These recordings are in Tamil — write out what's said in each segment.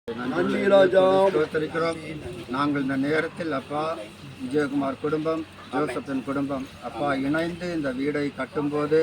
நன்றி ராஜா ஸ்தோத்திரிக்கிறோம். நாங்கள் இந்த நேரத்தில் அப்பா விஜயகுமார் குடும்பம், ஜோசப்பின் குடும்பம் அப்பா இணைந்து இந்த வீடை கட்டும்போது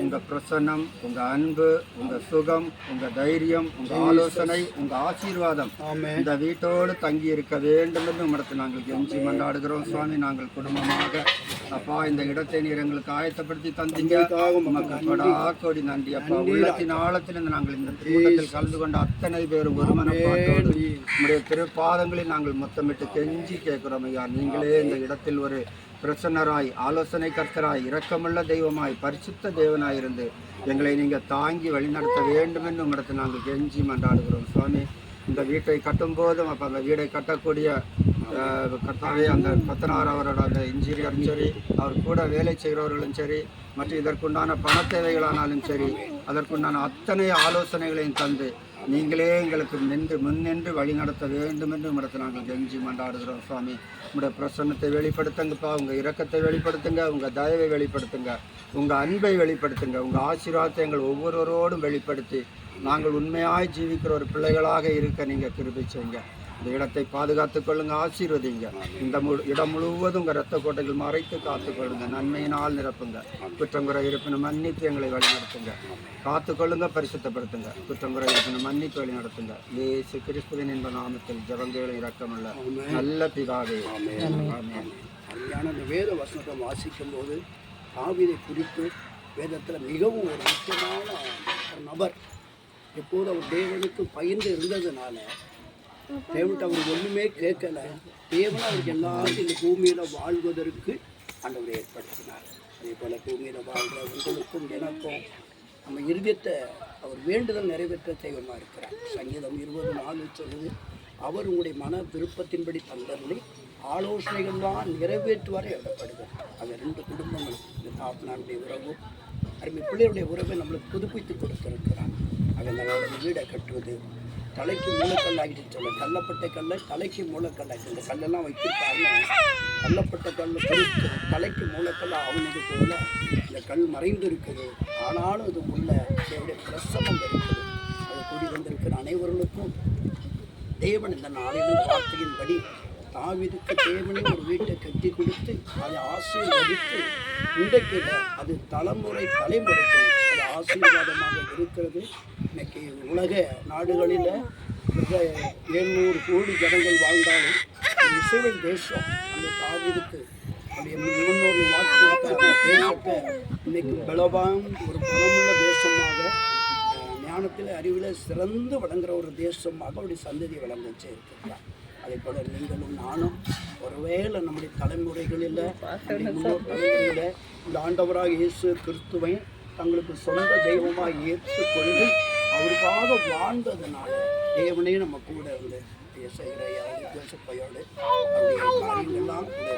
உங்கள் பிரசன்னம், உங்கள் அன்பு, உங்கள் சுகம், உங்கள் தைரியம், உங்கள் ஆலோசனை, உங்கள் ஆசீர்வாதம் இந்த வீட்டோடு தங்கி இருக்க வேண்டும் என்று உம்மிடத்தில் நாங்கள் கெஞ்சி மன்றாடுகிறோம் சுவாமி. நாங்கள் குடும்பமாக அப்பா இந்த இடத்தை நீர் எங்களுக்கு ஆயத்தப்படுத்தி தந்தீங்க. உமக்கு கொடா கோடி நன்றி அப்பா. உள்ளத்தின் ஆழத்திலிருந்து நாங்கள் இந்த திருமணத்தில் கலந்து கொண்ட அத்தனை பேரும் ஒரு மனப்பாட்டோடு உங்களுடைய திருப்பாதங்களில் நாங்கள் முத்தமிட்டு கெஞ்சி கேட்கிறோம் ஐயா. நீங்களே இந்த இடத்தில் ஒரு பிரசன்னராய், ஆலோசனை கர்த்தராய், இரக்கமுள்ள தெய்வமாய், பரிசுத்த தேவனாய் இருந்து எங்களை நீங்கள் தாங்கி வழிநடத்த வேண்டும் என்று உங்களிடத்தில் நாங்கள் கெஞ்சி மன்றாடுகிறோம் சுவாமி. இந்த வீட்டை கட்டும்போதும் அப்போ அந்த வீடை கட்டக்கூடிய கர்த்தாவே அந்த பத்தனார் அவரோட அந்த இன்ஜினியரும் சரி, அவர் கூட வேலை செய்கிறவர்களும் சரி, மற்றும் இதற்குண்டான பண தேவைகளானாலும் சரி, அதற்குண்டான அத்தனை ஆலோசனைகளையும் தந்து நீங்களே எங்களுக்கு முன்னின்று வழி நடத்த வேண்டும் என்று உங்களிடத்தில் நாங்கள் கெஞ்சி மன்றாடுகிறோம் சுவாமி. உங்களுடைய பிரசன்னத்தை வெளிப்படுத்துங்கப்பா, உங்கள் இரக்கத்தை வெளிப்படுத்துங்க, உங்கள் தயவை வெளிப்படுத்துங்க, உங்கள் அன்பை வெளிப்படுத்துங்க, உங்கள் ஆசீர்வாதத்தை எங்கள் ஒவ்வொருவரோடும் வெளிப்படுத்தி நாங்கள் உண்மையாய் ஜீவிக்கிற ஒரு பிள்ளைகளாக இருக்க நீங்கள் கிருபை செய்யுங்க. இந்த இடத்தை பாதுகாத்துக் கொள்ளுங்க, ஆசீர்வதிங்க. இந்த இடம் முழுவதும் உங்கள் இரத்த கோட்டைகள் மறைத்து காத்துக்கொள்ளுங்க, நன்மையினால் நிரப்புங்க. குற்றங்குறை இருப்பினும் மன்னித்து எங்களை வழிநடத்துங்க, காத்துக்கொள்ளுங்க, பரிசுத்தப்படுத்துங்க. குற்றங்குறை இருப்பினும் மன்னித்து வழி நடத்துங்க. இயேசு கிறிஸ்துவின் என்ப நாமத்தில் ஜெபங்களை இரக்கமுள்ள நல்ல பிதாவே ஆமென். அருமையான இந்த வேத வசனத்தை வாசிக்கும் போது தாவீதை குறித்து வேதத்தில் மிகவும் ஒரு முக்கியமான ஒரு நபர். எப்போது அவர் தேவனுக்கு பயந்து இருந்ததுனால தேவன்கிட்ட அவர் ஒன்றுமே கேட்கல. தேவன் அவருக்கு எல்லாத்தையும் இந்த பூமியில் வாழ்வதற்கு ஆண்டவர் ஏற்படுத்தினார். அதே போல் பூமியில் வாழ்கிற உங்களுக்கும் எனக்கும் நம்ம இருதயத்தை அவர் வேண்டுதல் நிறைவேற்ற தெய்வமாக இருக்கிறார். சங்கீதம் 20:4 சொல்லுது, அவர் உங்களுடைய மன விருப்பத்தின்படி தந்தருளை ஆலோசனைகள் தான் நிறைவேற்றுவாரை எழுதப்படுகிறது. அது 2 குடும்பங்கள், இந்த தாப்பனாருடைய உறவும் அருமை பிள்ளைகளுடைய உறவை நம்மளுக்கு புதுப்பித்து கொடுத்துருக்கிறார். அதனால் வீடை கட்டுவது தலைக்கு மூலக்கல்லாகிட்டு சொல்ல, கல்லப்பட்ட கல்லை தலைக்கு மூலக்கல்லாகி, இந்த கல்லெல்லாம் வைத்திருக்காருன்னு கல்லப்பட்ட கல் பொறுத்து தலைக்கு மூலக்கல் அவனுக்கு போல இந்த கல் மறைந்து இருக்குது. ஆனாலும் இது உள்ள தேவனுடைய பிரசன்னம் இருக்குது. அது கூடி வந்திருக்கிற அனைவர்களுக்கும் தேவன் இந்த நாளிலும் வார்த்தையின்படி தாவீதுக்கு தேவனே ஒரு வீட்டை கட்டி கொடுத்து அதை ஆசீர்வதித்து இன்றைக்கு அது தலைமுறைக்கும் அது ஆசீர்வாதமாக இருக்கிறது. இன்னைக்கு உலக நாடுகளில் 700 கோடி ஜனங்கள் வாழ்ந்தாலும் இஸ்ரவேல் தேசம் அந்த தாவீதுக்கு அவருடைய முன்னோர் வாக்கு கொடுத்த தேசத்தை இன்னைக்கு பலவான் ஒரு பலமுள்ள தேசமாக, ஞானத்தில் அறிவில் சிறந்து வழங்குகிற ஒரு தேசமாக அவருடைய சந்ததி வளர்ந்துச்சு இருக்கிறார். அதே போல் நீங்களும் நானும் ஒருவேளை நம்முடைய தலைமுறைகளில் முன்னோர் தலைமுறையில் இந்த ஆண்டவராக இயேசு கிறிஸ்துவை தங்களுக்கு சொந்த தெய்வமாக ஏற்றுக்கொண்டு அவருக்காக வாழ்ந்ததுனால தேவனே நம்ம கூட இருந்து செய்கிற ஜோசப்பையோடு அவருடைய காரியங்கள்லாம் கூட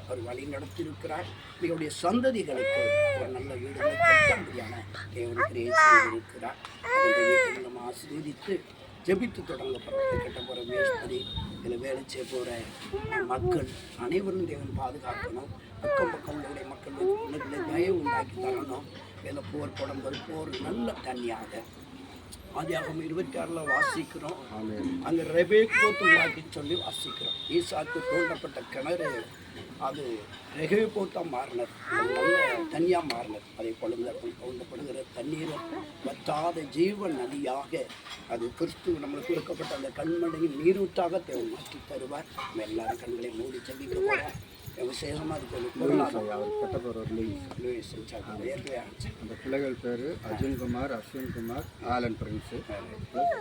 அவர் வழி நடத்தியிருக்கிறார். இவருடைய சந்ததிகளுக்கு ஒரு நல்ல வீடுகளை கட்ட முடியான தேவனுக்கு இருக்கிறார். அந்த வீட்டை நம்ம ஆசீர்வதித்து ஜெபித்து தொடங்கப்படுறது கட்ட போகிற மேஸ்திரி, இதில் வேலை செய்ய போகிற மக்கள் அனைவரும் தேவன் பாதுகாக்கணும். பக்கம் உள்ளவருடைய மக்களுக்கு தயவு உண்டாக்கி தரணும். இதில் போர் குடம்பல் போர் நல்ல தண்ணியாக ஆதியாகமம் 26 வாசிக்கிறோம். அங்கே ரெபேக்கோத்து உண்டாக்கின்னு சொல்லி வாசிக்கிறோம். ஈசாக்கு தோண்டப்பட்ட கிணறு அது ரெகேபோத்தாக மாறினது, நல்ல தண்ணியாக மாறினது. அதை தோண்டப்படுகிற தண்ணீரை வற்றாத ஜீவ நதியாக அது கிறிஸ்து நம்மளுக்கு கொடுக்கப்பட்ட அந்த கண்மணியின் நீரூற்றாக தேவை மாற்றி தருவார். நம்ம எல்லாரும் கண்களை மூடி செல்லிக்க போகிறோம். விசேஷமாக அந்த பிள்ளைகள் பேர் அர்ஜுன்குமார், அஸ்வின்குமார், ஆலன் பிரின்ஸு.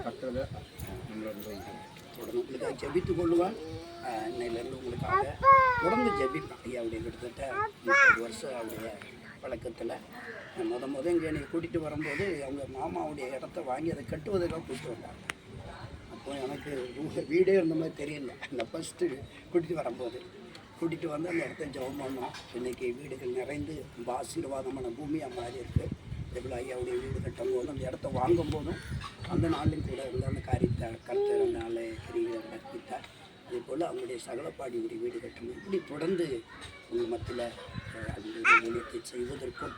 கட்டுறதை தொடர்ந்து ஜெபித்து கொள்ளுவான். இன்னையிலேருந்து உங்களுக்காக தொடர்ந்து ஜெபிப்பேன். ஐயாவுடைய கிட்டத்தட்ட 30 வருஷம் அவருடைய பழக்கத்தில் இங்கே என்னை கூட்டிகிட்டு வரும்போது அவங்க மாமாவுடைய இடத்த வாங்கி அதை கட்டுவதற்காக கூப்பிட்டு வந்தாங்க. அப்போ எனக்கு வீடே இருந்த மாதிரி தெரியல. அந்த ஃபஸ்ட்டு கூட்டிகிட்டு வந்து அந்த இடத்த ஜெபம் பண்ணோம். இன்றைக்கி வீடுகள் நிறைந்து ரொம்ப ஆசீர்வாதமான பூமியாக மாறி இருக்குது. எவ்வளோ ஐயாவுடைய வீடு கட்டும் போதும் அந்த இடத்த வாங்கும் போதும் அந்த நாளிலும் கூட இருந்த அந்த காரியத்தை கர்த்தர் அந்த நாளை கிரிகள் கற்பித்தார். அதே போல் அவங்களுடைய சகலப்பாடியுடைய வீடு கட்டணும். இப்படி தொடர்ந்து உங்கள் மத்தியில் அந்த ஊழியத்தை செய்வதற்கும்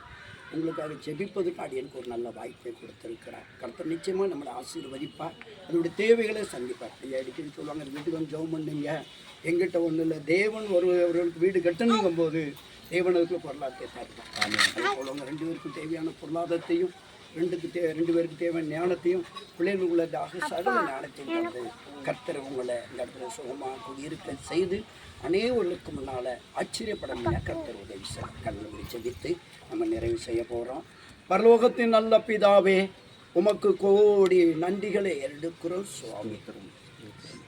உங்களுக்காக ஜெபிப்பதற்கு அடியனுக்கு ஒரு நல்ல வாய்ப்பை கொடுத்திருக்கிறார். கர்த்தர் நிச்சயமாக நம்மளை ஆசீர்வதிப்பார், அதனுடைய தேவைகளை சந்திப்பார். ஐயா அடிக்கடி சொல்லுவாங்க, வீட்டுக்கு வந்து ஜெபம் பண்ணுங்க, எங்கிட்ட ஒன்றும் இல்லை. தேவன் ஒருவருக்கு வீடு கட்டணுங்கும் போது தேவனுக்கு பொருளாதாரத்தை தருவார். சொல்லுவாங்க, 2 பேருக்கும் தேவையான பொருளாதாரத்தையும், 2 பேருக்கு தேவையான ஞானத்தையும், பிள்ளைகளுக்குள்ள சகல ஞானத்தையும் தந்து கர்த்தர் உங்களை இந்த இடத்துல சுகமாக குடியிருக்க செய்து அநேகர்களுக்கு முன்னால் ஆச்சரியப்படணும். கர்த்தர் உதவி செய்ய கண்ணை ஜெபித்து நம்ம நிறைவு செய்ய போகிறோம். பரலோகத்தின் நல்ல பிதாவே, உமக்கு கோடி நன்றிகளை எடுக்கிறோம் சுவாமி.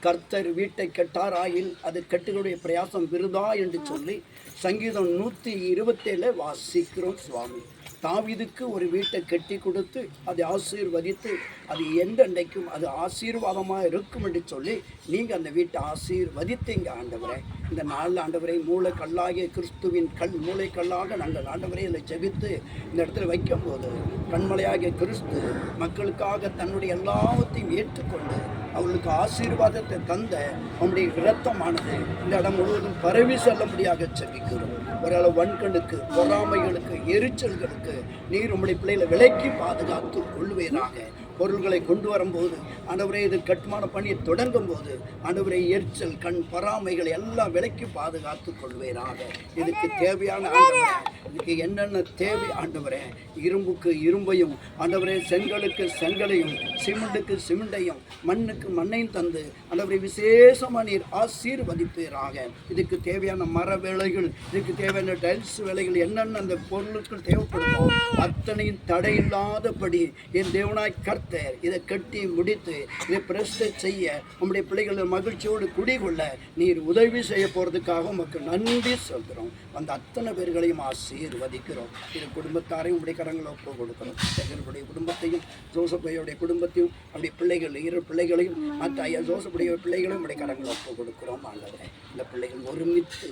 கர்த்தர் வீட்டை கட்டாராயில் அது கட்டுகளுடைய பிரயாசம் விருதா என்று சொல்லி சங்கீதம் 127 வாசிக்கிறோம் சுவாமி. தாவீதுக்கு ஒரு வீட்டை கட்டி கொடுத்து அதை ஆசீர்வதித்து அது என்றென்றைக்கும் அது ஆசீர்வாதமாக இருக்கும் என்று சொல்லி நீங்கள் அந்த வீட்டை ஆசீர்வதித்தீங்க ஆண்டவரே. இந்த நாளில் ஆண்டவரை மூளைக்கல்லாகிய கிறிஸ்துவின் மூளைக்கல்லாக நாங்கள் ஆண்டவரை இதில் ஜெபித்து இந்த இடத்துல வைக்கும்போது கண்மலையாகிய கிறிஸ்து மக்களுக்காக தன்னுடைய எல்லாவற்றையும் ஏற்றுக்கொண்டு அவர்களுக்கு ஆசீர்வாதத்தை தந்த அவனுடைய இரத்தமானது இந்த இடம் முழுவதும் பரவி செல்லும்படியாக ஜெபிக்கிறோம். ஒரு வன்கணுக்கு, பொறாமைகளுக்கு, எரிச்சல்களுக்கு நீர் உம்முடைய பிள்ளைகளை விலக்கி பாதுகாத்து கொள்வீராக. பொருள்களை கொண்டு வரும்போது ஆண்டவரே, இது கட்டுமான பணியை தொடங்கும் போது ஆண்டவரே, எரிச்சல், கண், பொறாமைகளை எல்லாம் விலக்கி பாதுகாத்து கொள்வீராக. இதுக்கு தேவையான ஆண்டவரே, இதுக்கு என்னென்ன தேவை ஆண்டவரே, இரும்புக்கு இரும்பையும் ஆண்டவரே, செங்கலுக்கு செங்கலையும், சிமெண்ட்டுக்கு சிமெண்டையும், மண்ணுக்கு மண்ணையும் தந்து ஆண்டவரே விசேஷமாக நீர் ஆசீர்வதிப்பீராக. இதுக்கு தேவையான மர வேலைகள், இதுக்கு தேவையான டைல்ஸ் வேலைகள், என்னென்ன அந்த பொருளுக்கு தேவைப்படுமோ அத்தனையும் தடையில்லாதபடி என் தேவனாய் கர்த்தர் இதை கட்டி முடித்து இதை பிரஸ்ட செய்ய நம்முடைய பிள்ளைகள் மகிழ்ச்சியோடு குடிகொள்ள நீர் உதவி செய்ய போகிறதுக்காக உமக்கு நன்றி சொல்கிறோம். அந்த அத்தனை பேர்களையும் ஆசீர்வதிக்கிறோம். இது குடும்பத்தாரையும் உடைய கரங்களை ஒப்பு கொடுக்கிறோம். எங்களுடைய குடும்பத்தையும், ஜோசப்பையுடைய குடும்பத்தையும், அப்படி பிள்ளைகள் 2 பிள்ளைகளையும், மற்ற ஐயா ஜோசப்புடைய பிள்ளைகளையும் உடைய கரங்களை ஒப்பு கொடுக்கிறோம். ஆண்டவரே, இந்த பிள்ளைகள் ஒருமித்து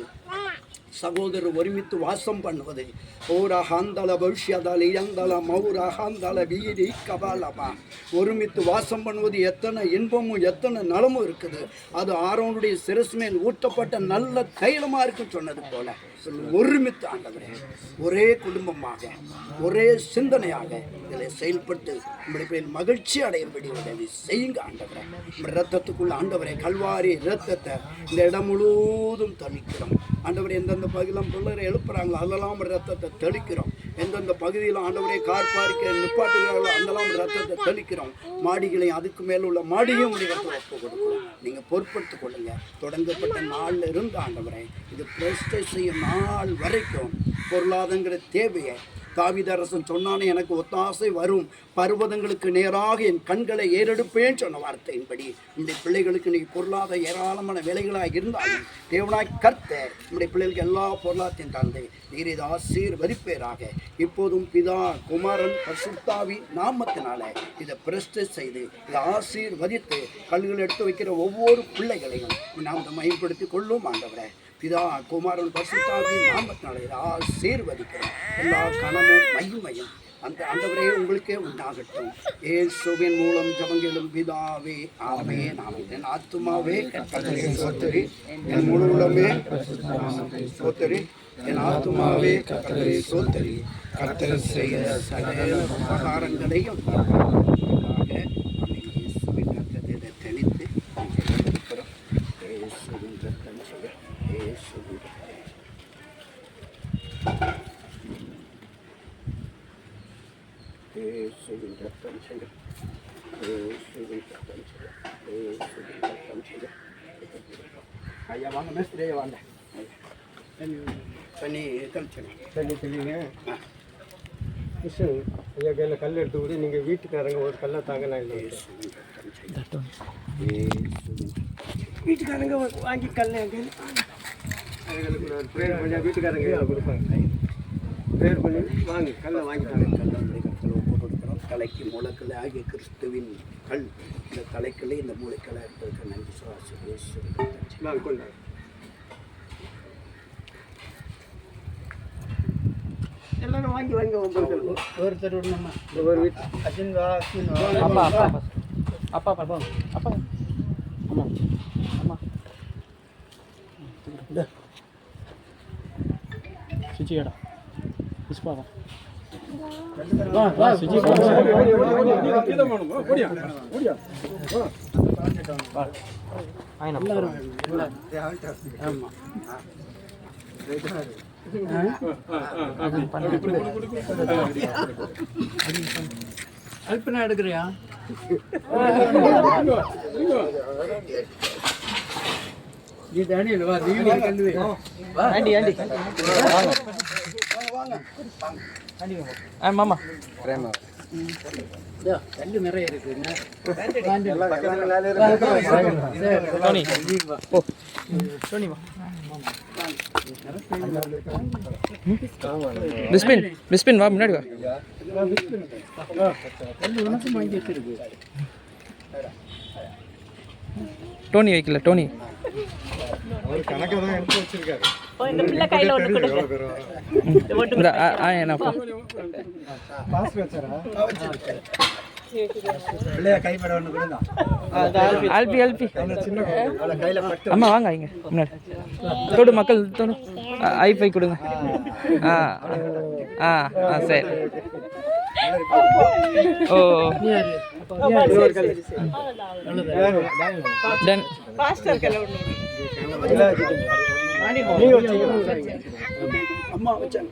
சகோதரர் ஒருமித்து வாசம் பண்ணுவது ஓரா ஹாந்தல பவிஷ்யதால இயந்தல மௌரா ஹாந்தல வீரி கபாலமா ஒருமித்து வாசம் பண்ணுவது எத்தனை இன்பமும் எத்தனை நலமும் இருக்குது. அது ஆரோனுடைய சிரசு மேல் ஊட்டப்பட்ட நல்ல தைலமாக இருக்குன்னு சொன்னது போல ஒருமித்து ஆண்டவரே, ஒரே குடும்பமாக, ஒரே சிந்தனையாக இதில் செயல்பட்டு உங்களுடைய மகிழ்ச்சி அடையும்படி உதவி செய்யுங்க ஆண்டவரே. இரத்தத்துக்குள்ள ஆண்டவரே, கல்வாரி இரத்தத்தை இந்த இடம் முழுவதும் தெளிக்கிறோம் ஆண்டவரே. எந்தெந்த பகுதியெல்லாம் பிள்ளரை எழுப்புறாங்களோ அதெல்லாம் ரத்தத்தை தெளிக்கிறோம். எந்தெந்த பகுதியில் ஆண்டவரே கார் பார்க்க நிப்பாட்டுகிறார்களோ அதெல்லாம் ரத்தத்தை தெளிக்கிறோம். மாடிகளையும் அதுக்கு மேலே உள்ள மாடியும் ஒப்பு கொடுக்கிறோம். நீங்கள் பொறுப்படுத்திக் கொள்ளுங்க. தொடங்கப்பட்ட நாளில் இருந்து ஆண்டவரே, இது பிரஸ்டை செய்யும் நாள் வரைக்கும் பொருளாதார தேவையை தாவீதரசன் சொன்னானே, எனக்கு ஒத்தாசை வரும், பர்வதங்களுக்கு நேராக என் கண்களை ஏறெடுப்பேன்னு சொன்ன வார்த்தையின்படி நம்முடைய பிள்ளைகளுக்கு நீ பொருளாதார ஏராளமான வேலைகளாக இருந்தாலும் தேவனாய் கர்த்தர் நம்முடைய பிள்ளைகளுக்கு எல்லா பொருளாதாரத்தையும் தந்தை நீர் இதை ஆசீர்வதிப்பேராக. இப்போதும் பிதா, குமாரன், பரிசுத்தாவி நாமத்தினால இதை பிரஸ்ட செய்து இதை ஆசீர்வதித்து கல்கள் எடுத்து வைக்கிற ஒவ்வொரு பிள்ளைகளையும் நாம் மையப்படுத்தி கொள்ளும் ஆண்டவரே. பிதா, குமாரன், பரிசுத்தாவி நாமத்தினால இதை ஆசீர்வதிக்கிறோம். எல்லா கனமும் மகிமையும் அந்த ஆண்டவரே உங்களுக்கே உண்டாகட்டும். இயேசுவின் மூலம் ஜெபங்களும் பிதாவே, ஆமென். ஆமென். என் ஆத்துமாவே கர்த்தரை ஸ்தோத்திரி, என் முழு உள்ளமே ஸ்தோத்திரி, என் ஆத்துமாவே கர்த்தரை ஸ்தோத்திரி. கர்த்தர் செய்த சகல உபகாரங்களையும் தெளித்து ஐயா வாங்க, மேஸ்திரியே வாங்க. தண்ணி தெளிச்சிடும். தண்ணி தெளிங்க. மிஷன் ஐயா கையில் கல் எடுத்து விட்டு நீங்கள் வீட்டுக்காரங்க ஒரு கல்லை தாங்கினா இல்லை. வீட்டுக்காரங்க வாங்கி கல்லை ப்ரேயர் பண்ணி வீட்டுக்காரங்க கொடுப்பாங்க. ப்ரேயர் பண்ணி வாங்கி கல்லை வாங்கிட்டாங்க. தலைக்கு மூளைக்கல் ஆகிய கிறிஸ்துவின் கல், இந்த தலைக்கல்லை இந்த மூளைக்கல்லை இருப்பதற்கு நன்றி சுவாசி நான் கொண்டாங்க. எல்லாரும் வாங்கி வாங்கி ஒருத்தர் நம்ம ஒரு வீட்டு அப்பா அப்பா அப்பா அப்பா அப்பா ஆமாம் ஆமாம் சுச்சியடா புஷ்பாவா அல்பனா எடுக்கிறியா? நீ டேனியல் வா, நீ கண்டு வா. ஆண்டி ஆண்டி மாமா கல்லு நிறைய இருக்குங்க. டோனி ஓ டோனி வா பிஸ்பின் வா முன்னாடி வா கல்லு உனக்கு வாங்கி வச்சிருக்கு. டோனி வைக்கல டோனி இந்த பிள்ளை கையில ஒண்ணு கொடுங்க. அல்பி அல்பி அம்மா வாங்க இங்க முன்னாடி தொடு மக்கள் தொடு ஐஃபை கொடுங்க ஆ ஆ ஆ சரி ஓ டன் பாஸ்டர் கையில ஒண்ணு. அம்மா வச்சாங்க.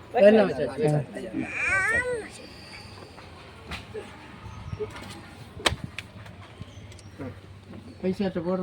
பைசா போட